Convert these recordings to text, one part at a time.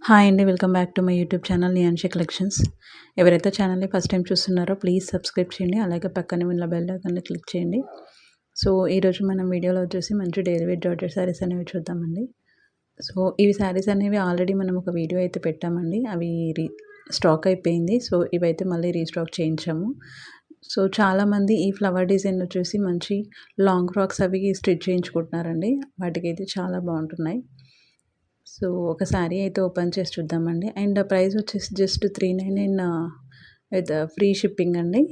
Hi అండి. Welcome back to my YouTube channel Niyanshi collections. ఎవరైతే ఛానల్‌ని ఫస్ట్ టైం చూస్తున్నారో ప్లీజ్ సబ్స్క్రైబ్ చేయండి. అలాగే పక్కనే ఉన్న బెల్ ఐకాన్‌ని క్లిక్ చేయండి. సో, ఈరోజు మనం వీడియోలో వచ్చేసి మంచి డైలీ వేర్ జార్జెట్ శారీస్ అనేవి చూద్దామండి. సో, ఇవి శారీస్ అనేవి ఆల్రెడీ మనం ఒక వీడియో అయితే పెట్టామండి. అవి స్టాక్ అయిపోయింది. సో, ఇవైతే మళ్ళీ రీస్టాక్ చేయించాము. సో, చాలామంది ఈ ఫ్లవర్ డిజైన్ వచ్చేసి మంచి లాంగ్ ఫ్రాక్స్ అవి స్టిచ్ చేయించుకుంటున్నారండి. వాటికైతే చాలా బాగుంటున్నాయి. సో, ఒక శారీ అయితే ఓపెన్ చేసి చూద్దామండి. అండ్ ప్రైస్ వచ్చేసి జస్ట్ 399 విత్ ఫ్రీ షిప్పింగ్ అండి.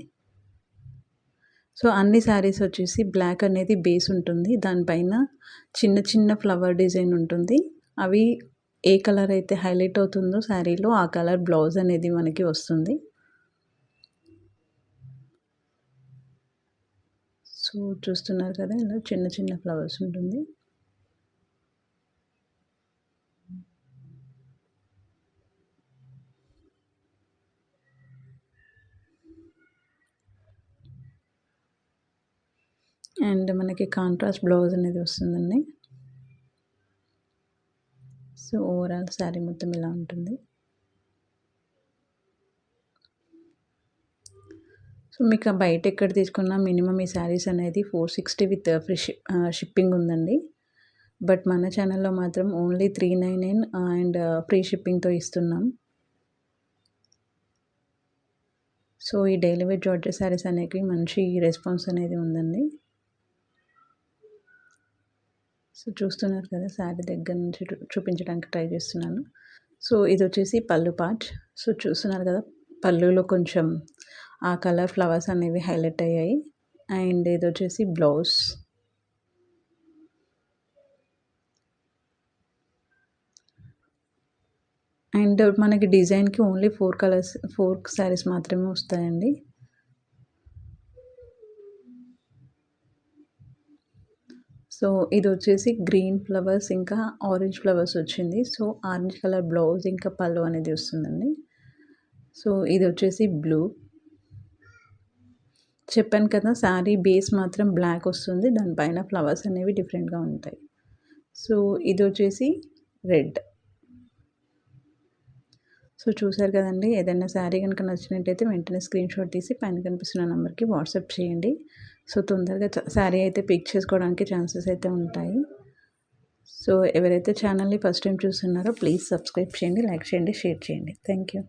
సో, అన్ని శారీస్ వచ్చేసి బ్లాక్ అనేది బేస్ ఉంటుంది. దానిపైన చిన్న చిన్న ఫ్లవర్ డిజైన్ ఉంటుంది. అవి ఏ కలర్ అయితే హైలైట్ అవుతుందో శారీలో ఆ కలర్ బ్లౌజ్ అనేది మనకి వస్తుంది. సో, చూస్తున్నారు కదా, ఇలా చిన్న చిన్న ఫ్లవర్స్ ఉంటుంది. అండ్ మనకి కాంట్రాస్ట్ బ్లౌజ్ అనేది వస్తుందండి. సో, ఓవరాల్ శారీ మొత్తం ఇలా ఉంటుంది. సో, మీకు బయట ఎక్కడ తీసుకున్నా మినిమమ్ ఈ శారీస్ అనేది 460 విత్ ఫ్రీ షిప్పింగ్ ఉందండి. బట్ మన ఛానల్‌లో మాత్రం ఓన్లీ 399 అండ్ ఫ్రీ షిప్పింగ్‌తో ఇస్తున్నాం. సో, ఈ డైలీ వేర్ జార్జెట్ శారీస్ అనేవి మంచి రెస్పాన్స్ అనేది ఉందండి. సో, చూస్తున్నారు కదా, శారీ దగ్గర నుంచి చూపించడానికి ట్రై చేస్తున్నాను. సో, ఇది వచ్చేసి పళ్ళు పార్ట్. సో, చూస్తున్నారు కదా, పళ్ళులో కొంచెం ఆ కలర్ ఫ్లవర్స్ అనేవి హైలైట్ అయ్యాయి. అండ్ ఇది వచ్చేసి బ్లౌజ్. అండ్ మనకి డిజైన్‌కి ఓన్లీ 4 శారీస్ మాత్రమే వస్తాయండి. సో, ఇదొచ్చేసి గ్రీన్ ఫ్లవర్స్ ఇంకా ఆరెంజ్ ఫ్లవర్స్ వచ్చింది. సో, ఆరెంజ్ కలర్ బ్లౌజ్ ఇంకా పళ్ళు అనేది వస్తుందండి. సో, ఇదొచ్చేసి బ్లూ. చెప్పాను కదా, శారీ బేస్ మాత్రం బ్లాక్ వస్తుంది. దానిపైన ఫ్లవర్స్ అనేవి డిఫరెంట్‌గా ఉంటాయి. So, ఇదొచ్చేసి red. సో, చూసారు కదండీ! ఏదైనా శారీ గనుక నచ్చినట్టయితే వెంటనే స్క్రీన్‌షాట్ తీసి పైన కనిపిస్తున్న నంబర్‌కి వాట్సాప్ చేయండి. సో, తొందరగా శారీ అయితే పిక్ చేసుకోవడానికి ఛాన్సెస్ అయితే ఉంటాయి. సో, ఎవరైతే ఛానల్‌ని ఫస్ట్ టైం చూస్తున్నారో ప్లీజ్ సబ్స్క్రైబ్ చేయండి, లైక్ చేయండి, షేర్ చేయండి. Thank you.